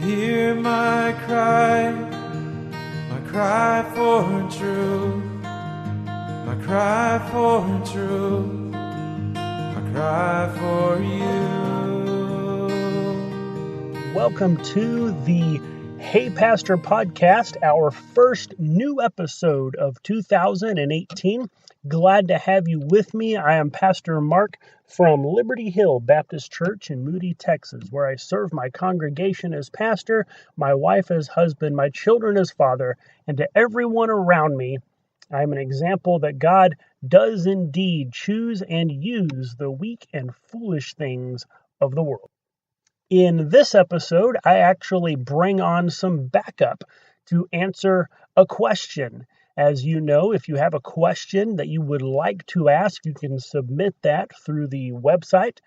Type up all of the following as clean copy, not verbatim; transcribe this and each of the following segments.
hear my cry for truth, my cry for truth, my cry for you. Welcome to the Hey Pastor podcast, our first new episode of 2018. Glad to have you with me. I am Pastor Marc from Liberty Hill Baptist Church in Moody, Texas, where I serve my congregation as pastor, my wife as husband, my children as father, and to everyone around me, I am an example that God does indeed choose and use the weak and foolish things of the world. In this episode, I actually bring on some backup to answer a question. As you know, if you have a question that you would like to ask, you can submit that through the website,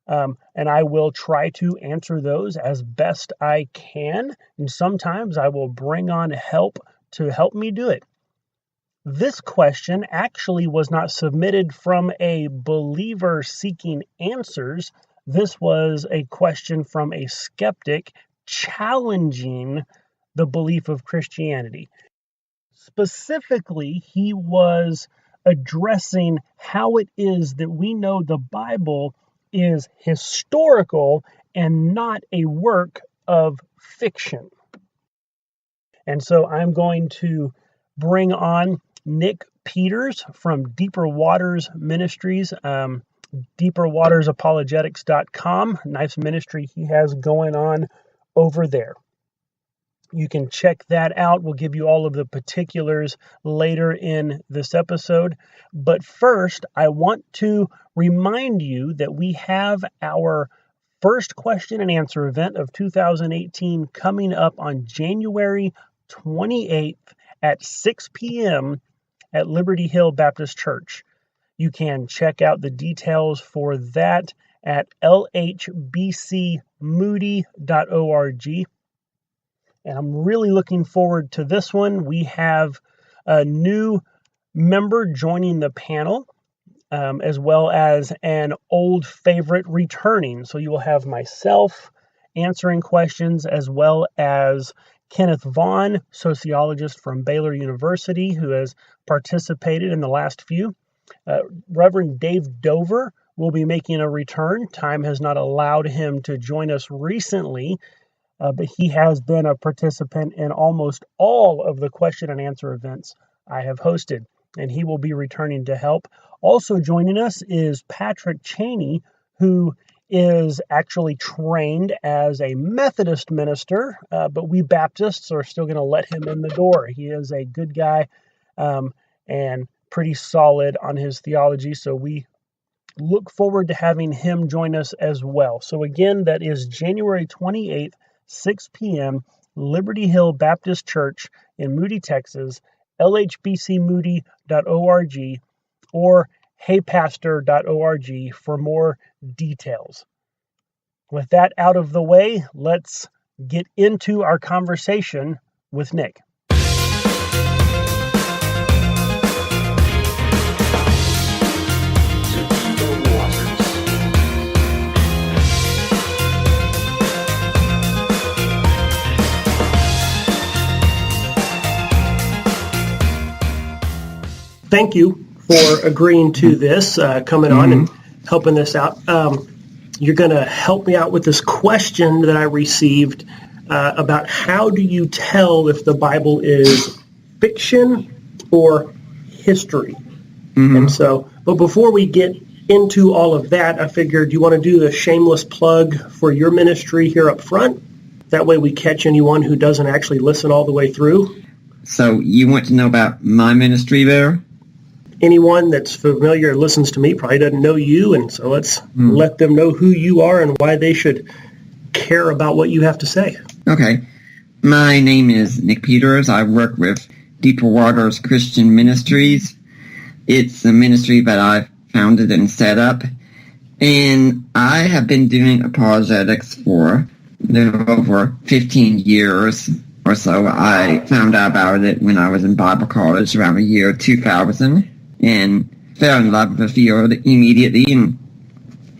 and I will try to answer those as best I can. And sometimes I will bring on help to help me do it. This question actually was not submitted from a believer seeking answers. This was a question from a skeptic challenging the belief of Christianity. Specifically, he was addressing how it is that we know the Bible is historical and not a work of fiction. And so I'm going to bring on Nick Peters from Deeper Waters Ministries, deeperwatersapologetics.com. Nice ministry he has going on over there. You can check that out. We'll give you all of the particulars later in this episode. But first, I want to remind you that we have our first question and answer event of 2018 coming up on January 28th at 6 p.m. at Liberty Hill Baptist Church. You can check out the details for that at lhbcmoody.org. And I'm really looking forward to this one. We have a new member joining the panel, as well as an old favorite returning. So you will have myself answering questions, as well as Kenneth Vaughn, sociologist from Baylor University, who has participated in the last few. Reverend Dave Dover will be making a return. Time has not allowed him to join us recently, but he has been a participant in almost all of the question and answer events I have hosted, and he will be returning to help. Also joining us is Patrick Cheney, who is actually trained as a Methodist minister, but we Baptists are still going to let him in the door. He is a good guy and pretty solid on his theology, so we look forward to having him join us as well. So again, that is January 28th, 6 p.m., Liberty Hill Baptist Church in Moody, Texas, lhbcmoody.org or heypastor.org for more details. With that out of the way, let's get into our conversation with Nick. Thank you for agreeing to this, coming on and helping this out. You're going to help me out with this question that I received about how do you tell if the Bible is fiction or history? Mm-hmm. And so, but before we get into all of that, I figured you want to do the shameless plug for your ministry here up front. That way we catch anyone who doesn't actually listen all the way through. So you want to know about my ministry there? Anyone that's familiar or listens to me probably doesn't know you, and so let's let them know who you are and why they should care about what you have to say. Okay. My name is Nick Peters. I work with Deeper Waters Christian Ministries. It's a ministry that I founded and set up, and I have been doing apologetics for over 15 years or so. I found out about it when I was in Bible college around the year 2000. And fell in love with the field immediately and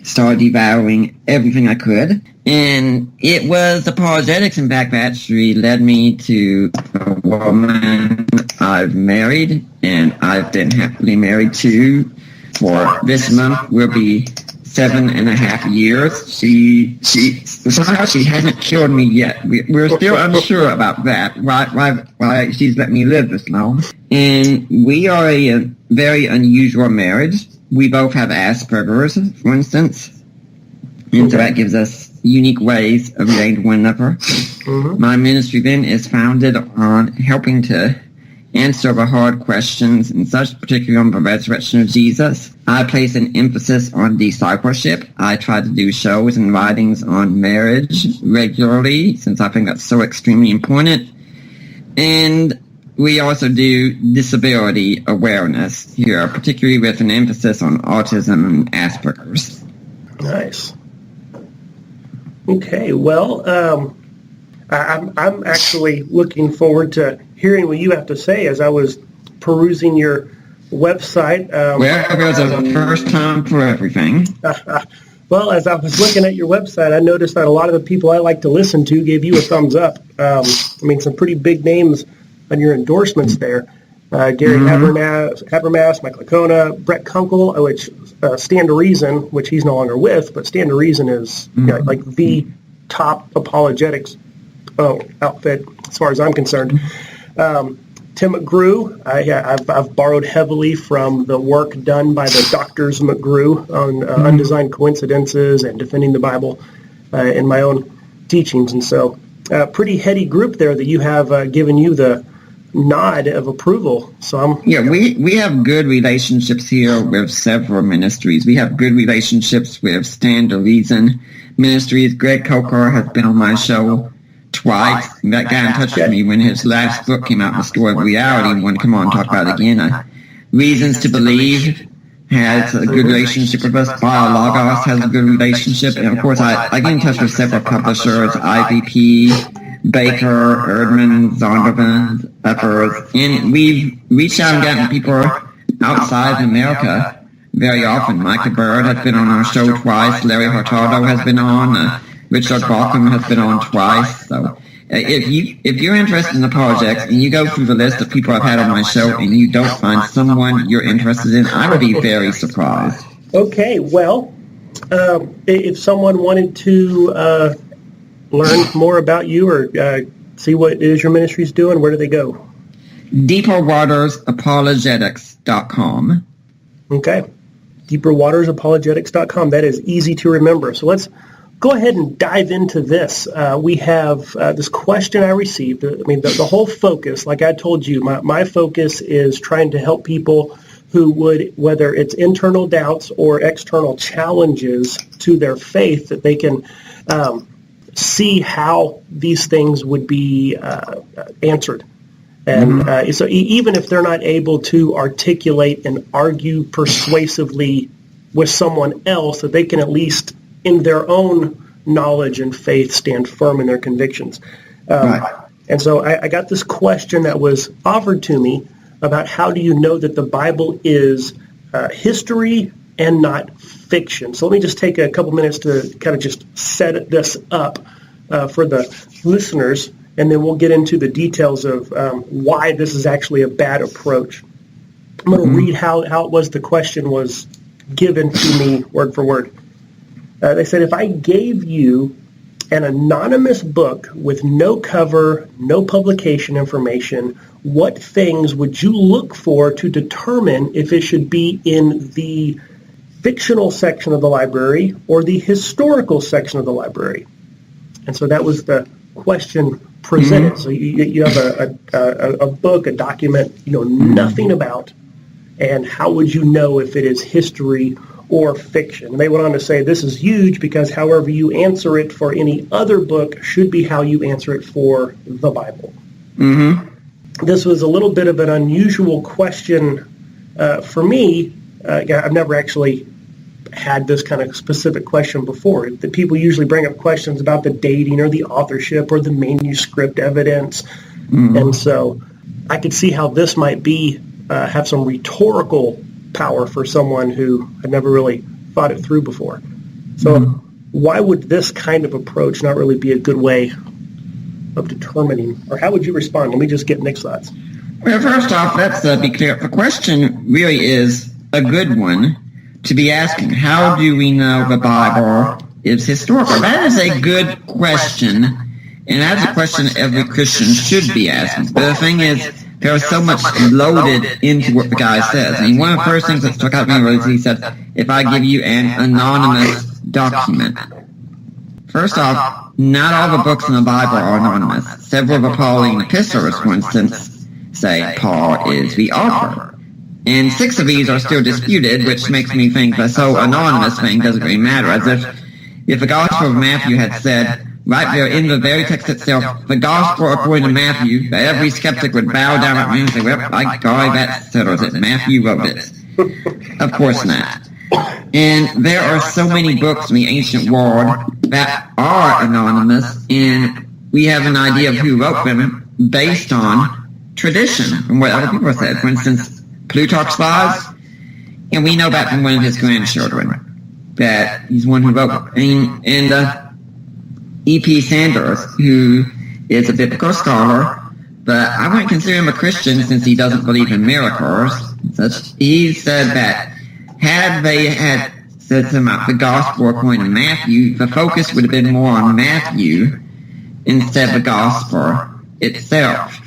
started devouring everything I could. And it was apologetics, in fact, that actually led me to a woman I've married, and I've been happily married to for this month will be 7.5 years. She somehow she hasn't killed me yet. We're still unsure about that. Why she's let me live this long. And we are a very unusual marriage. We both have Asperger's, for instance. And so that gives us unique ways of relating to one another. Mm-hmm. My ministry then is founded on helping to answer the hard questions, and such, particularly on the resurrection of Jesus. I place an emphasis on discipleship. I try to do shows and writings on marriage regularly, since I think that's so extremely important. And we also do disability awareness here, particularly with an emphasis on autism and Asperger's. Nice. Okay, well, I'm actually looking forward to hearing what you have to say as I was perusing your website. Well, there's a first time for everything. Well, as I was looking at your website, I noticed that a lot of the people I like to listen to gave you a thumbs up. I mean, some pretty big names on your endorsements there. Gary Habermas, Mike Lacona, Brett Kunkel, which Stand to Reason, which he's no longer with, but Stand to Reason is like the top apologetics outfit as far as I'm concerned. Tim McGrew, I've borrowed heavily from the work done by the Doctors McGrew on undesigned coincidences and defending the Bible in my own teachings. And so pretty heady group there that you have given you the nod of approval. So we have good relationships here with several ministries. We have good relationships with Stand to Reason Ministries. Greg Coker has been on my show twice. That got in touch with me when his last book came out, The Story of Reality, and wanted to come on and talk about it again. Reasons to Believe has a good relationship with us. BioLogos has a good relationship. And of course, I get in touch with several publishers, IVP, Baker, Erdman, Zondervan, Peppers, and we've reached out and gotten people outside America very often. Micah Bird has been on our show twice. Larry Hurtado has been on. Richard Balcom has been on twice. So if you're interested in apologetics and you go through the list of people I've had on my show and you don't find someone you're interested in, I would be very surprised. Okay, well, if someone wanted to learn more about you or see what it is your ministry's doing, where do they go? deeperwatersapologetics.com. Okay, deeperwatersapologetics.com. That is easy to remember. So let's go ahead and dive into this. We have this question I received. I mean, the whole focus, like I told you, my focus is trying to help people who would, whether it's internal doubts or external challenges to their faith, that they can see how these things would be answered. And so even if they're not able to articulate and argue persuasively with someone else, that they can at least in their own knowledge and faith stand firm in their convictions. Right. And so I got this question that was offered to me about how do you know that the Bible is history and not fiction. So let me just take a couple minutes to kind of just set this up for the listeners, and then we'll get into the details of why this is actually a bad approach. I'm going to read how it was the question was given to me word for word. They said, if I gave you an anonymous book with no cover, no publication information, what things would you look for to determine if it should be in the fictional section of the library or the historical section of the library? And so that was the question presented. So you have a book, a document you know nothing about, and how would you know if it is history or fiction? And they went on to say this is huge because however you answer it for any other book should be how you answer it for the Bible. This was a little bit of an unusual question for me. I've never actually had this kind of specific question before. The people usually bring up questions about the dating or the authorship or the manuscript evidence. And so I could see how this might be have some rhetorical power for someone who had never really thought it through before. So why would this kind of approach not really be a good way of determining, or how would you respond? Let me just get Nick's thoughts. Well, first off, let's be clear. The question really is a good one to be asking. How do we know the Bible is historical? That is a good question, and that's a question every Christian should be asking. But the thing is, there's so much loaded into what the guy says. I mean, one of the first things that struck out to me was he said, if I give you an anonymous document. First off, not all the books in the Bible are anonymous. Several of the Pauline epistles, for instance, say Paul is the author. And 6 of these are still disputed, which makes me think the so anonymous thing doesn't really matter. As if the Gospel of Matthew had said, right there in the very text itself, the Gospel according to Matthew, that every skeptic would bow down at me and say, well, by golly, that settles it. Matthew wrote it. Of course not. And there are so many books in the ancient world that are anonymous, and we have an idea of who wrote them based on tradition from what other people said. For instance, Plutarch's Lives, and we know that from one of his grandchildren, that he's one who wrote it. And E.P. Sanders, who is a biblical scholar, but I wouldn't consider him a Christian since he doesn't believe in miracles. He said that had they had said something about the gospel according to Matthew, the focus would have been more on Matthew instead of the gospel itself.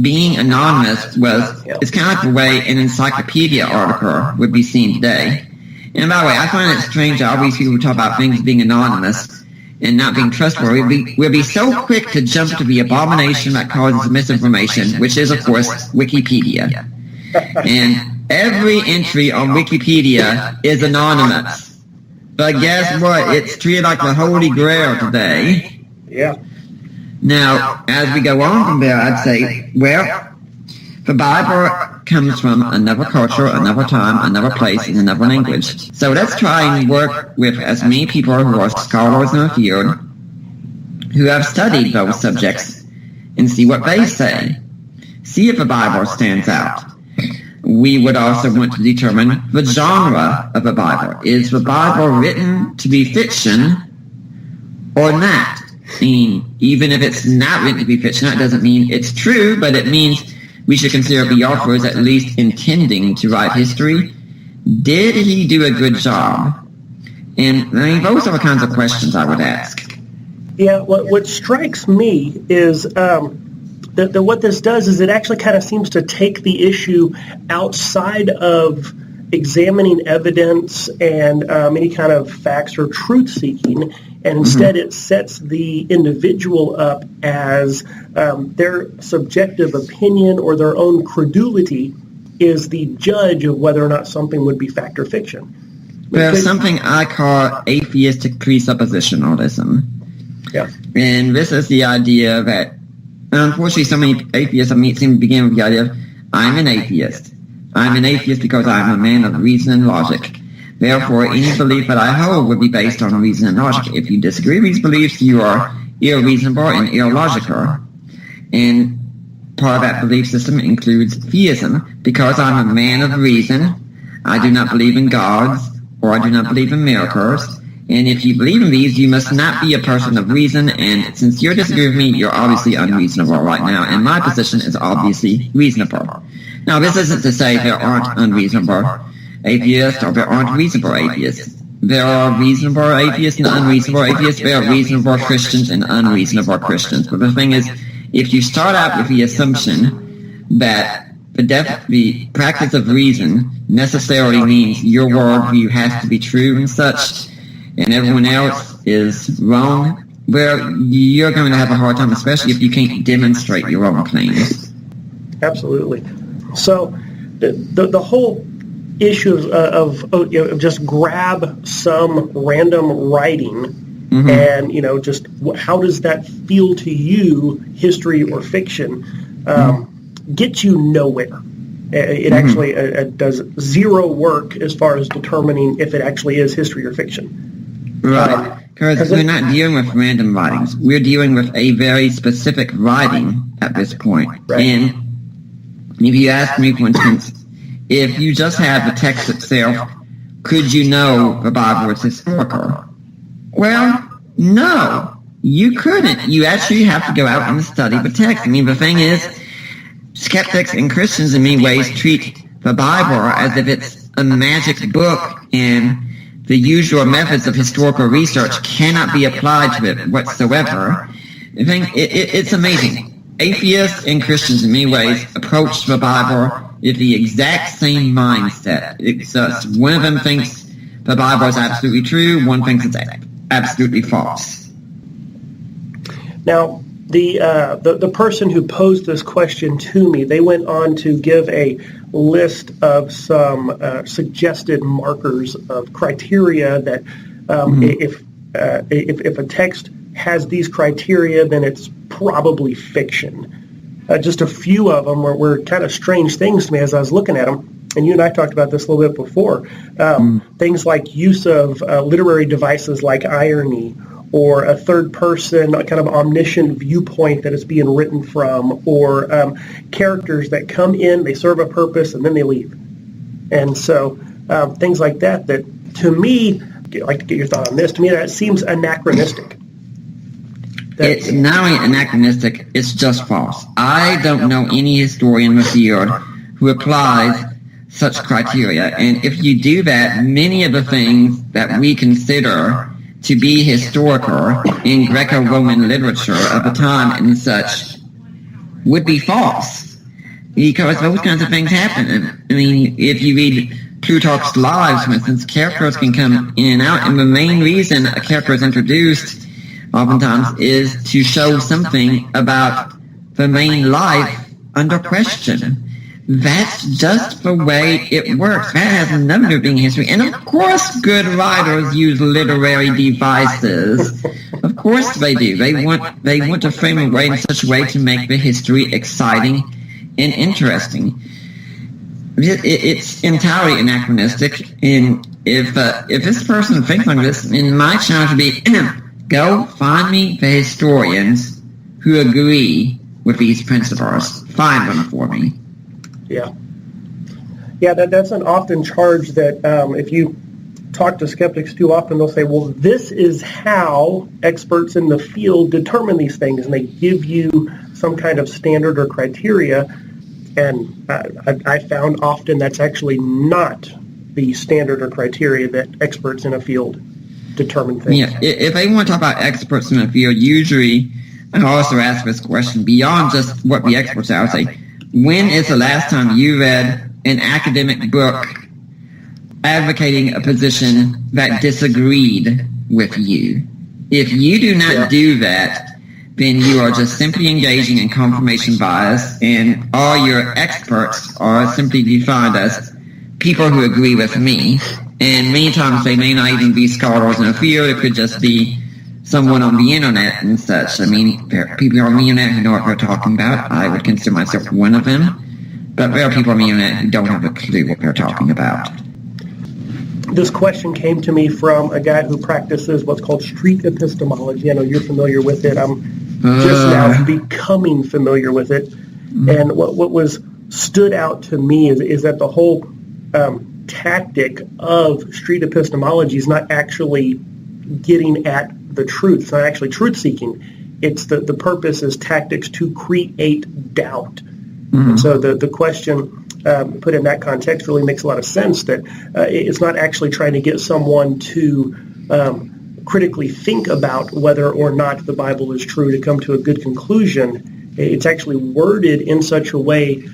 Being anonymous it's kind of like the way an encyclopedia article would be seen today. And by the way, I find it strange that all these people talk about things being anonymous and not being trustworthy. We'll be so quick to jump to the abomination that causes misinformation, which is, of course, Wikipedia. And every entry on Wikipedia is anonymous. But guess what? It's treated like the Holy Grail today. Yeah. Now, as we go on from there, I'd say, well, the Bible comes from another culture, another time, another place, and another language. So let's try and work with as many people who are scholars in the field who have studied those subjects and see what they say. See if the Bible stands out. We would also want to determine the genre of the Bible. Is the Bible written to be fiction or not? I mean, even if it's not written to be fiction, that doesn't mean it's true, but it means we should consider the author as at least intending to write history. Did he do a good job? And I mean, those are the kinds of questions I would ask. Yeah, what strikes me is that what this does is it actually kind of seems to take the issue outside of examining evidence and any kind of facts or truth-seeking, and instead it sets the individual up as their subjective opinion or their own credulity is the judge of whether or not something would be fact or fiction. There's something I call atheistic presuppositionalism. Yeah. And this is the idea that, unfortunately, so many atheists seem to begin with the idea of, I'm an atheist. I'm an atheist because I'm a man of reason and logic. Therefore, any belief that I hold would be based on reason and logic. If you disagree with these beliefs, you are irreasonable and illogical. And part of that belief system includes theism. Because I'm a man of reason, I do not believe in gods, or I do not believe in miracles. And if you believe in these, you must not be a person of reason. And since you're disagreeing with me, you're obviously unreasonable right now. And my position is obviously reasonable. Now, this isn't to say there aren't unreasonable atheists or there aren't reasonable atheists. There are reasonable atheists and unreasonable atheists. There are reasonable Christians and unreasonable Christians. But the thing is, if you start out with the assumption that the practice of reason necessarily means your worldview has to be true and such, and everyone else is wrong, well, you're going to have a hard time, especially if you can't demonstrate your own claims. Absolutely. So the whole issue of just grab some random writing and, just how does that feel to you, history or fiction, gets you nowhere. It actually does zero work as far as determining if it actually is history or fiction. Right. Because we're not dealing with random writings. We're dealing with a very specific writing at this point. Right. And if you ask me, for instance, if you just had the text itself, could you know the Bible is historical? Well, no, you couldn't. You actually have to go out and study the text. I mean, the thing is, skeptics and Christians in many ways treat the Bible as if it's a magic book, and the usual methods of historical research cannot be applied to it whatsoever. I think it's amazing. Atheists and Christians in many ways approach the Bible with the exact same mindset. It's just one of them thinks the Bible is absolutely true, one thinks it's absolutely false. Now, the person who posed this question to me, they went on to give a list of some suggested markers of criteria that if a text has these criteria, then it's probably fiction. Just a few of them were kind of strange things to me as I was looking at them. And you and I talked about this a little bit before. Things like use of literary devices like irony, or a third-person kind of omniscient viewpoint that is being written from, or characters that come in, they serve a purpose, and then they leave. And so things like that to me, I'd like to get your thought on this, to me that seems anachronistic. It's not only anachronistic, it's just false. I don't know any historian in the field who applies such criteria. And if you do that, many of the things that we consider to be historical in Greco-Roman literature of the time and such would be false, because those kinds of things happen. I mean, if you read Plutarch's Lives, for instance, characters can come in and out, and the main reason a character is introduced oftentimes is to show something about the main life under question. That's just the way it works. That has nothing to do with being history. And of course good writers use literary devices. Of course they do. They want to frame it in such a way to make the history exciting and interesting. It's entirely anachronistic. And if this person thinks like this, then my challenge would be go find me the historians who agree with these principles. Find them for me. Yeah, that's an often charge that if you talk to skeptics too often, they'll say, well, this is how experts in the field determine these things, and they give you some kind of standard or criteria, and I found often that's actually not the standard or criteria that experts in a field determine things. Yeah, if they want to talk about experts in the field, usually I also ask this question beyond just what the experts are. I say, when is the last time you read an academic book advocating a position that disagreed with you? If you do not do that, then you are just simply engaging in confirmation bias, and all your experts are simply defined as people who agree with me. And many times they may not even be scholars in the field. It could just be someone on the internet and such. I mean, there are people on the internet who know what they're talking about. I would consider myself one of them. But there are people on the internet who don't have a clue what they're talking about. This question came to me from a guy who practices what's called street epistemology. I know you're familiar with it. I'm just now becoming familiar with it. And what was stood out to me is that the whole tactic of street epistemology is not actually getting at the truth. It's not actually truth-seeking. It's the purpose is tactics to create doubt. And so the question put in that context really makes a lot of sense, that it's not actually trying to get someone to critically think about whether or not the Bible is true to come to a good conclusion. It's actually worded in such a way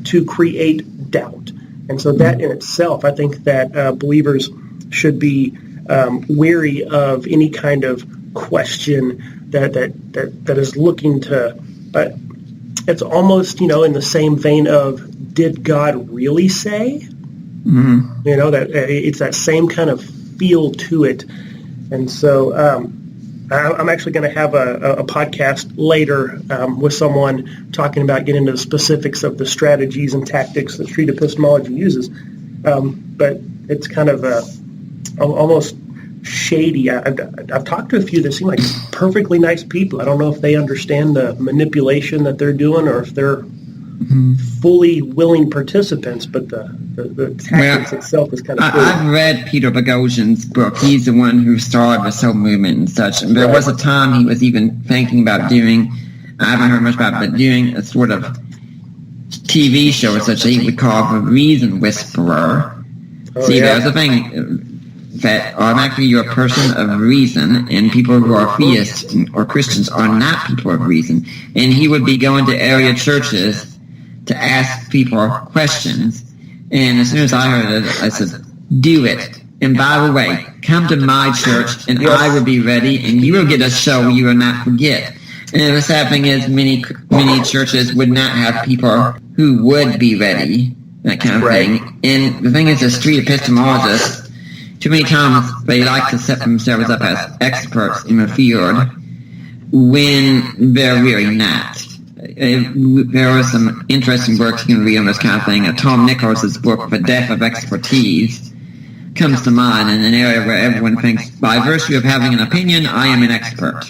to create doubt. And so that in itself, I think that believers should be wary of any kind of question that is looking to. It's almost, in the same vein of, did God really say? That it's that same kind of feel to it. And so I'm actually going to have a podcast later with someone talking about getting into the specifics of the strategies and tactics that street epistemology uses. But it's kind of almost shady. I've talked to a few that seem like perfectly nice people. I don't know if they understand the manipulation that they're doing, or if they're fully willing participants, but the tactics itself is kind of cool. I've read Peter Boghossian's book. He's the one who started the soul movement and such. And there was a time he was even thinking about doing, I haven't heard much about it, but doing a sort of TV show or such that he would call the Reason Whisperer. There's a thing that automatically you're a person of reason, and people who are theists or Christians are not people of reason. And he would be going to area churches to ask people questions. And as soon as I heard it, I said, do it. And by the way, come to my church, and I will be ready, and you will get a show you will not forget. And the sad thing is, many churches would not have people who would be ready, that kind of thing. And the thing is, as street epistemologists, too many times they like to set themselves up as experts in the field when they're really not. There are some interesting works you can read on this kind of thing. Tom Nichols' book, The Death of Expertise, comes to mind in an area where everyone thinks, by virtue of having an opinion, I am an expert.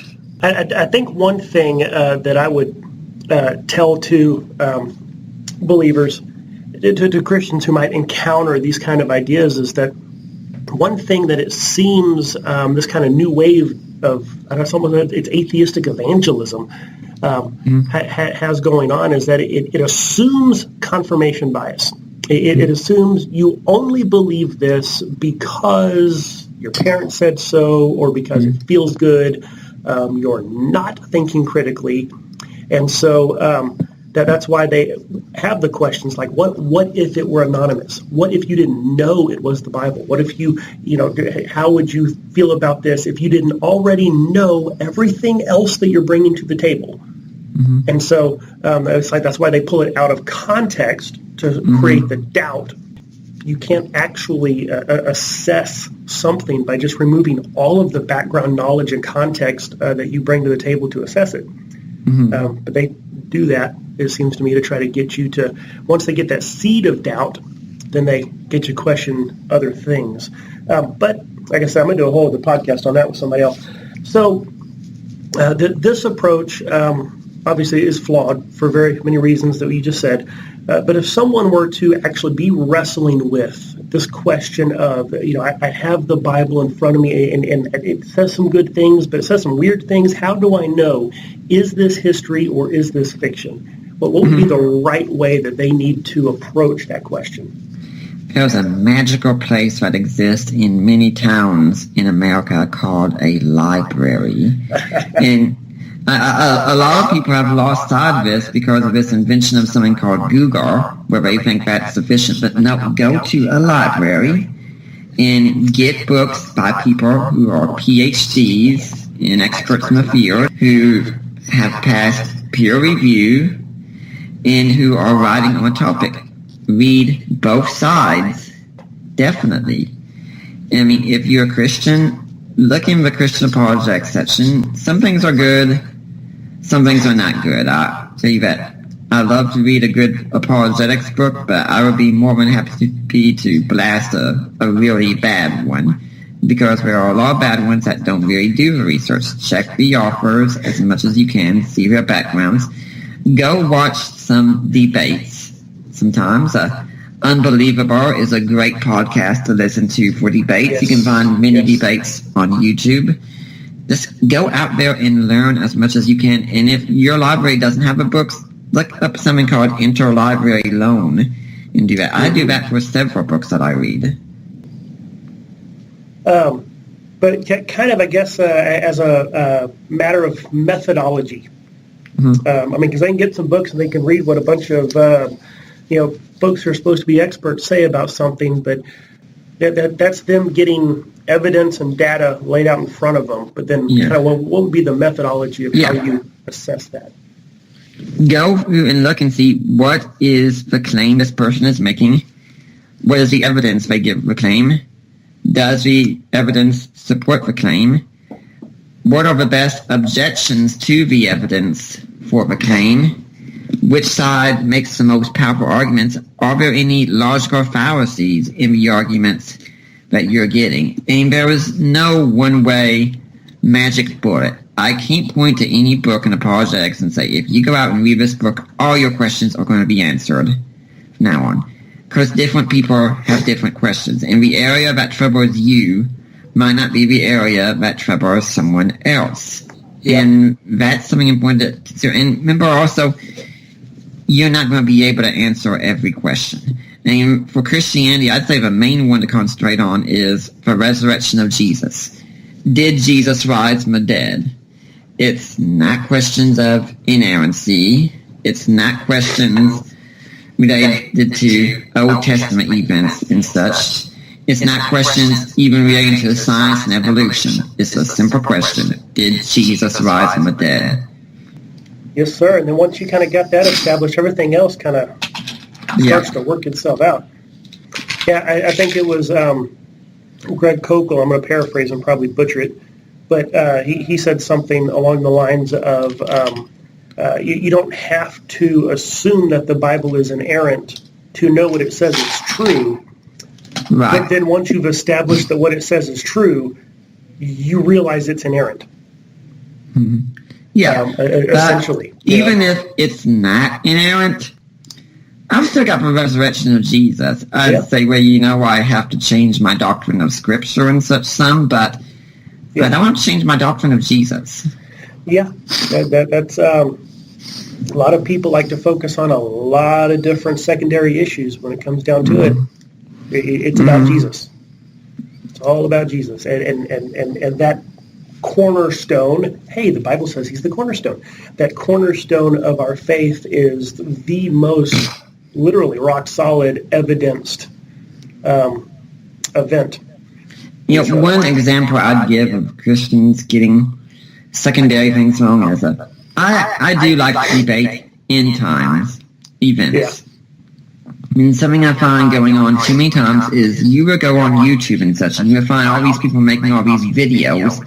I think one thing that I would tell to believers, to Christians who might encounter these kind of ideas, is that one thing that it seems this kind of new wave of, it's atheistic evangelism has going on, is that it assumes confirmation bias. It assumes you only believe this because your parents said so, or because it feels good. You're not thinking critically, and so that's why they have the questions like, what if it were anonymous? What if you didn't know it was the Bible? What if how would you feel about this if you didn't already know everything else that you're bringing to the table? And so it's like that's why they pull it out of context to create the doubt. You can't actually assess something by just removing all of the background knowledge and context that you bring to the table to assess it. But they do that, it seems to me, to try to get you to, once they get that seed of doubt, then they get you to question other things. But like I said, I'm going to do a whole other podcast on that with somebody else. So this approach obviously is flawed for very many reasons that we just said. But if someone were to actually be wrestling with this question of, I have the Bible in front of me and it says some good things, but it says some weird things. How do I know? Is this history or is this fiction? What would be the right way that they need to approach that question? There's a magical place that exists in many towns in America called a library. And a lot of people have lost sight of this because of this invention of something called Google, where they think that's sufficient. But no, go to a library and get books by people who are PhDs and experts in the field, who have passed peer review, and who are writing on a topic. Read both sides, definitely. I mean, if you're a Christian, look in the Christian apologetics section. Some things are good, some things are not good. I'll tell you that. I love to read a good apologetics book, but I would be more than happy to blast a really bad one, because there are a lot of bad ones that don't really do the research. Check the authors as much as you can, see their backgrounds. Go watch some debates. Sometimes Unbelievable is a great podcast to listen to for debates. Yes. You can find many debates on YouTube. Just go out there and learn as much as you can. And if your library doesn't have the books, look up something called interlibrary loan and do that. I do that for several books that I read. But kind of, I guess, as a matter of methodology. Because they can get some books and they can read what a bunch of folks who are supposed to be experts say about something, but that's them getting evidence and data laid out in front of them. But then kind of what would be the methodology of how you assess that? Go through and look and see what is the claim this person is making. What is the evidence they give the claim? Does the evidence support the claim? What are the best objections to the evidence for the claim? Which side makes the most powerful arguments? Are there any logical fallacies in the arguments that you're getting? And there is no one-way magic bullet. I can't point to any book in apologetics and say, if you go out and read this book, all your questions are going to be answered from now on. Because different people have different questions. And the area that troubles you might not be the area that troubles someone else. Yeah. And that's something important to consider. And remember also, you're not going to be able to answer every question. And for Christianity, I'd say the main one to concentrate on is the resurrection of Jesus. Did Jesus rise from the dead? It's not questions of inerrancy. It's not questions related to Old Testament events and such. It's not questions even relating to science and evolution. It's a simple question. Did Jesus rise from the dead? Yes, sir. And then once you kind of got that established, everything else kind of starts to work itself out. Yeah, I think it was Greg Kokel. I'm going to paraphrase and probably butcher it. But he said something along the lines of you don't have to assume that the Bible is inerrant to know what it says is true. Right. But then once you've established that what it says is true, you realize it's inerrant. Mm-hmm. Yeah. Essentially. Even if it's not inerrant, I've still got the resurrection of Jesus. I'd say, well, I have to change my doctrine of Scripture and such some, but I don't want to change my doctrine of Jesus. Yeah, that's a lot of people like to focus on a lot of different secondary issues when it comes down to it. It's about Jesus. It's all about Jesus. And that cornerstone, hey, the Bible says he's the cornerstone. That cornerstone of our faith is the most literally rock-solid, evidenced event. One example I'd give of Christians getting secondary things wrong is that I do like to debate end times events. Yeah. I mean, something I find going on too many times is you will go on YouTube and such, and you'll find all these people making all these videos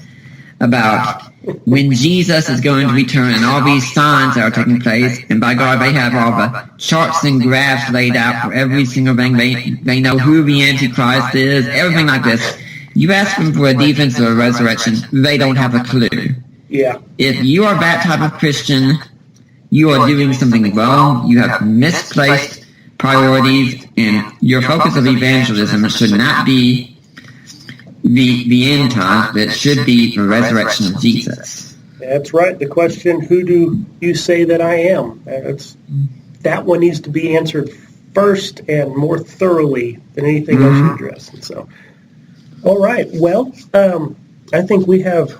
about when Jesus is going to return and all these signs that are taking place, and by God, they have all the charts and graphs laid out for every single thing. They know who the Antichrist is, everything like this. You ask them for a defense or a resurrection, they don't have a clue. Yeah. If you are that type of Christian, you are doing something wrong. You have misplaced priorities, and your focus of evangelism should not be the end time, but it should be the resurrection of Jesus. That's right. The question, who do you say that I am? That one needs to be answered first and more thoroughly than anything else you address. And so, all right. Well, I think we have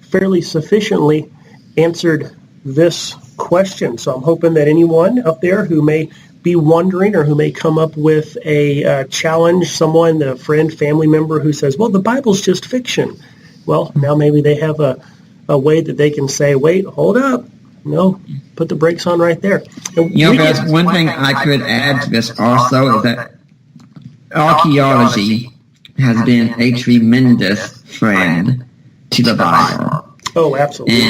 fairly sufficiently answered this question. So I'm hoping that anyone out there who may be wondering or who may come up with a challenge, someone, a friend, family member who says, well, the Bible's just fiction. Well, now maybe they have a way that they can say, wait, hold up. No, put the brakes on right there. Guys, one thing I could add to this also is that archaeology has been a tremendous friend to the Bible. Oh, absolutely.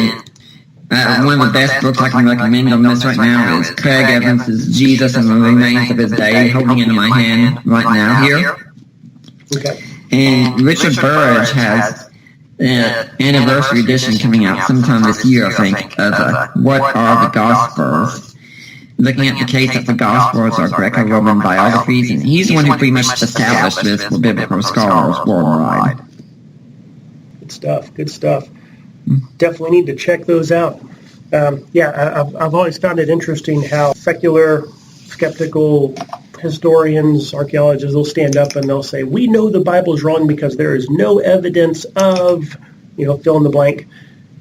And one of the best books I can recommend on this right now is Craig Evans's Jesus and the Remains of His Day, holding it in my hand right now here. Okay. And Richard Burridge has an anniversary edition coming out sometime this year, I think, of What Are the Gospels? Looking at the case that the Gospels are Greco-Roman biographies, and he's the one who pretty much established this for biblical scholars worldwide. Good stuff. Definitely need to check those out. I've always found it interesting how secular, skeptical historians, archaeologists will stand up and they'll say, we know the Bible's wrong because there is no evidence of, fill in the blank.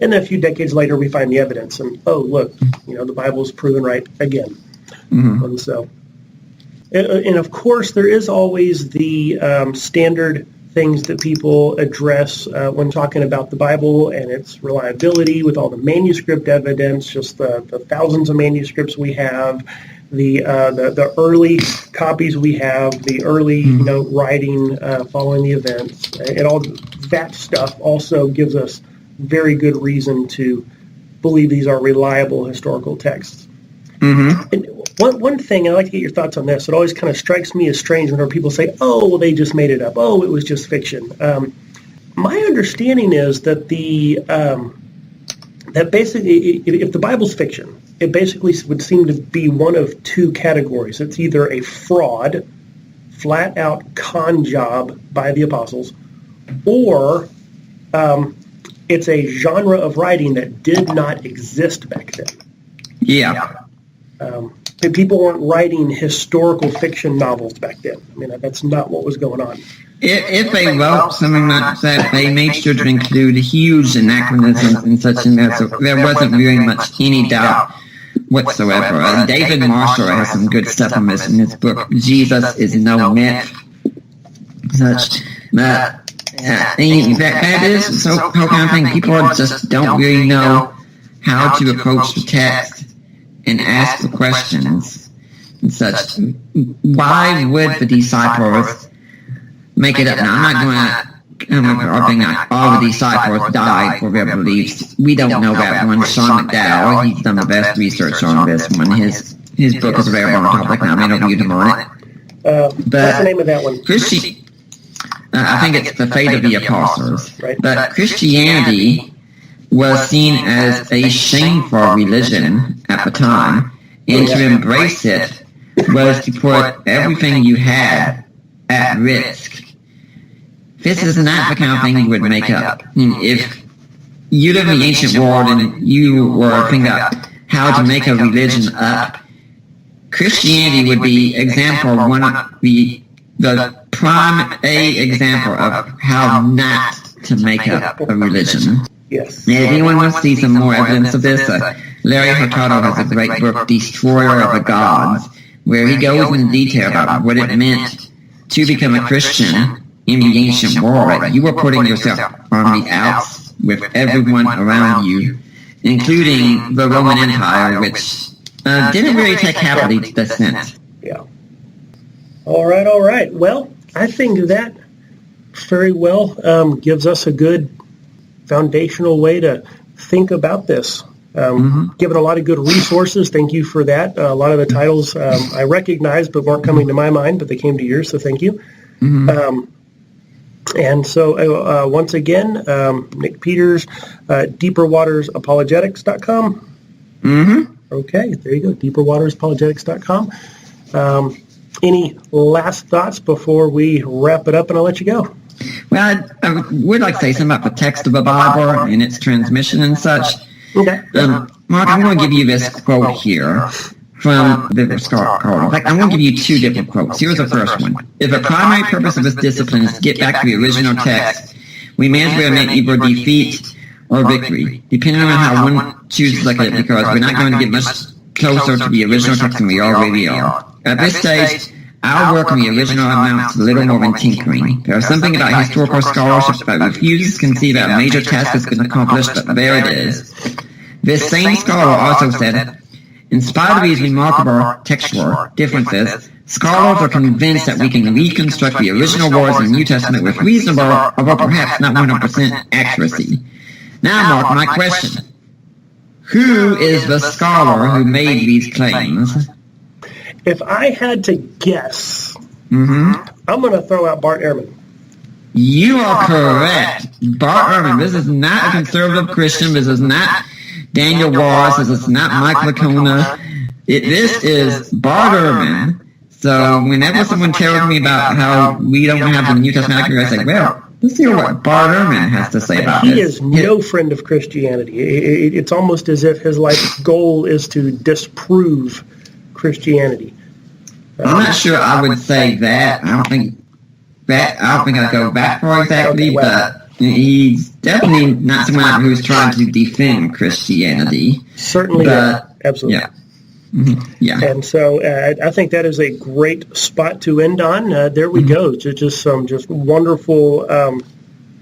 And then a few decades later, we find the evidence. And, oh, look, the Bible's proven right again. Mm-hmm. And so, and of course, there is always the standard things that people address when talking about the Bible and its reliability with all the manuscript evidence, just the thousands of manuscripts we have, the early copies we have, the early writing following the events, and all that stuff also gives us very good reason to believe these are reliable historical texts. Mm-hmm. And one thing, I'd like to get your thoughts on this. It always kind of strikes me as strange whenever people say, oh, well, they just made it up. Oh, it was just fiction. My understanding is that the that basically, if the Bible's fiction, it basically would seem to be one of two categories. It's either a fraud, flat-out con job by the apostles, or it's a genre of writing that did not exist back then. Yeah. People weren't writing historical fiction novels back then. I mean, that's not what was going on. If they wrote something like that, they made sure to include huge anachronisms and such in there, so there wasn't really much any doubt whatsoever. David Marshall has some good stuff on this in his book, Jesus is No Myth. Such, that is so whole kind of thing. People just don't really know how to approach the text and ask the questions and such. Why would the disciples make it up? Now, I'm not going to arguing that all the disciples died for their beliefs. We don't know that one. Sean McDowell, he's done the best research on this one. His book is available on topic now. I don't use him on it. What's the name of that one? I think it's The Fate of the Apostles. Right. But Christianity was seen as a shameful religion at the time, and to embrace it was to put everything you had at risk. This is not the kind of thing you would make up. If you live in the ancient world and you were thinking about how to make a religion up, Christianity would be example one of the prime example of how not to make up a religion. Yes. And if anyone wants to see some more evidence of this, Larry Hurtado has a great book, Destroyer of the Gods, where he goes into detail about what it meant to become a Christian in the ancient world. You were putting yourself on the outs with everyone around you, including the Roman Empire, which didn't really take happily to the sense. Yeah. All right. Well, I think that very well gives us a good foundational way to think about this. Given a lot of good resources, thank you for that. A lot of the titles I recognized but weren't coming to my mind, but they came to yours, so thank you. And so once again, Nick Peters, deeperwatersapologetics.com. Okay, there you go, deeperwatersapologetics.com. Any last thoughts before we wrap it up and I'll let you go? Well, I would like to say something about the text of the Bible and its transmission and such. Okay. Mark, I'm going to give you this quote here from the scholar. In fact, I'm going to give you two different quotes. Here's the first one. If a primary purpose of this discipline is to get back to the original text, we may as well make either defeat or victory, depending on how one chooses to look at it, because we're not going to get much closer to the original text than we already are. At this stage, our work on the original amounts to little more than tinkering. There is something about historical scholarship that refuses to conceive that a major task has been accomplished, but there it is. This same scholar also said, in spite of these remarkable textual differences, scholars are convinced that we can reconstruct the original words in the New Testament with reasonable, although perhaps not 100% accuracy. Now, Mark, my question. Who is the scholar who made these claims? If I had to guess, I'm going to throw out Bart Ehrman. You are correct. Bart Ehrman. This is not a conservative Christian. This is not Daniel Wallace. This is not Mike Lacona. This is Bart Ehrman. So whenever someone tells me about how we don't have the New Testament accurate, I say, well, let's hear what Bart Ehrman has to say about this. He is no friend of Christianity. It's almost as if his life's goal is to disprove Christianity. I'm not sure I would say that. I don't think I'd go back for exactly, but he's definitely not someone who's trying to defend Christianity. Certainly, absolutely. Yeah. Yeah. And so I think that is a great spot to end on. There we go. Just some wonderful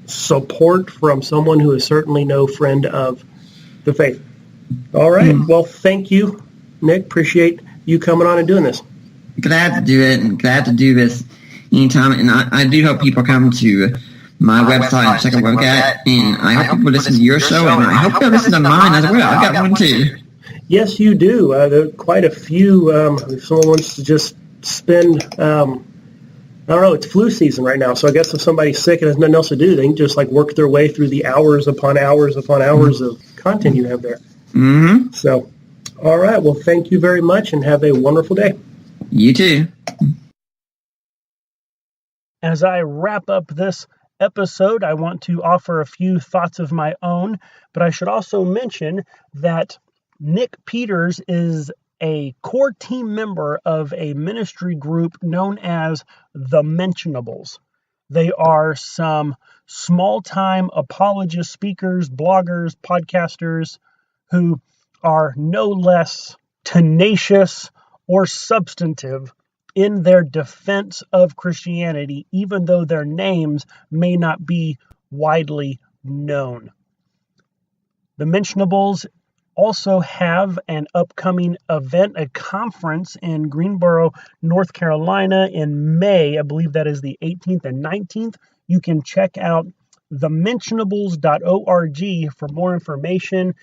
support from someone who is certainly no friend of the faith. All right. Well, thank you, Nick. Appreciate you coming on and doing this. Glad to do it, and glad to do this anytime. And I do hope people come to my website and check out what I've got. And I hope people listen to your show, and I hope they'll listen to mine as well. I've got one too. Yes, you do. There are quite a few. If someone wants to just spend, I don't know, it's flu season right now, so I guess if somebody's sick and has nothing else to do, they can just work their way through the hours upon hours upon hours of content you have there. Mm-hmm. So, all right. Well, thank you very much and have a wonderful day. You too. As I wrap up this episode, I want to offer a few thoughts of my own, but I should also mention that Nick Peters is a core team member of a ministry group known as The Mentionables. They are some small-time apologist speakers, bloggers, podcasters who are no less tenacious or substantive in their defense of Christianity, even though their names may not be widely known. The Mentionables also have an upcoming event, a conference in Greensboro, North Carolina in May. I believe that is the 18th and 19th. You can check out thementionables.org for more information.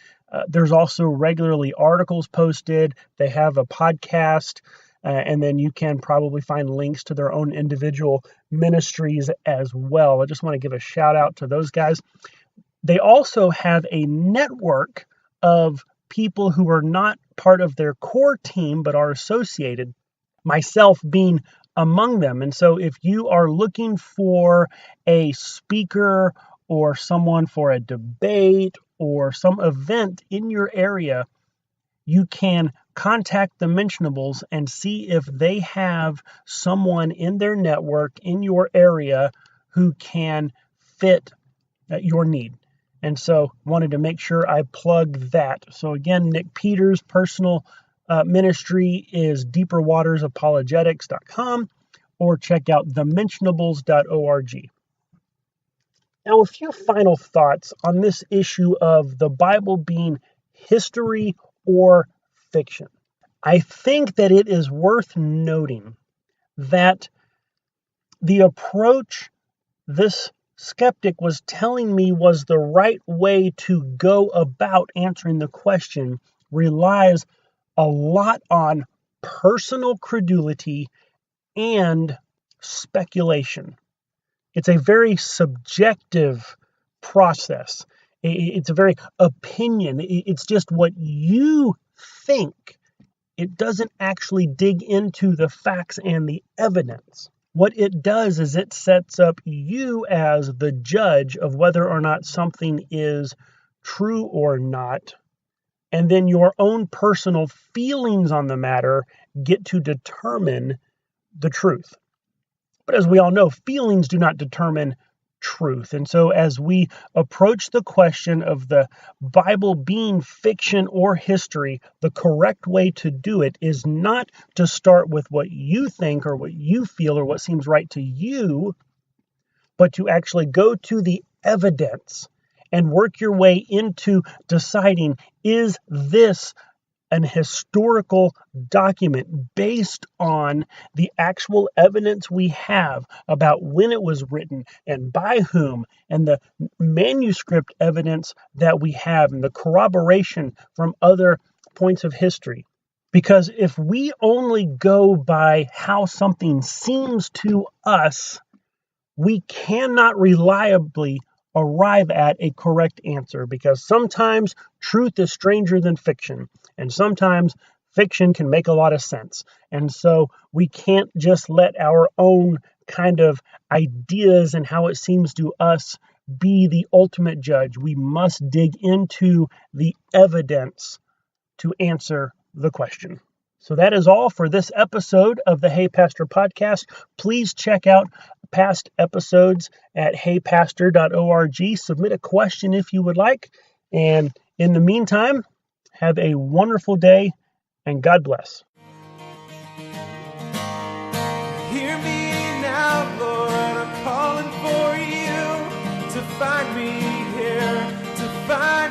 There's also regularly articles posted. They have a podcast, and then you can probably find links to their own individual ministries as well. I just want to give a shout out to those guys. They also have a network of people who are not part of their core team but are associated, myself being among them. And so if you are looking for a speaker or someone for a debate or some event in your area, you can contact the Mentionables and see if they have someone in their network in your area who can fit your need. And so wanted to make sure I plug that. So again, Nick Peters' personal ministry is deeperwatersapologetics.com, or check out thementionables.org. Now, a few final thoughts on this issue of the Bible being history or fiction. I think that it is worth noting that the approach this skeptic was telling me was the right way to go about answering the question relies a lot on personal credulity and speculation. It's a very subjective process. It's a very opinion. It's just what you think. It doesn't actually dig into the facts and the evidence. What it does is it sets up you as the judge of whether or not something is true or not. And then your own personal feelings on the matter get to determine the truth. But as we all know, feelings do not determine truth. And so as we approach the question of the Bible being fiction or history, the correct way to do it is not to start with what you think or what you feel or what seems right to you, but to actually go to the evidence and work your way into deciding, is this an historical document based on the actual evidence we have about when it was written and by whom, and the manuscript evidence that we have and the corroboration from other points of history. Because if we only go by how something seems to us, we cannot reliably arrive at a correct answer, because sometimes truth is stranger than fiction, and sometimes fiction can make a lot of sense. And so we can't just let our own kind of ideas and how it seems to us be the ultimate judge. We must dig into the evidence to answer the question. So that is all for this episode of the Hey Pastor podcast. Please check out past episodes at heypastor.org. Submit a question if you would like. And in the meantime, have a wonderful day and God bless. Hear me now, Lord, I'm calling for you to find me here, to find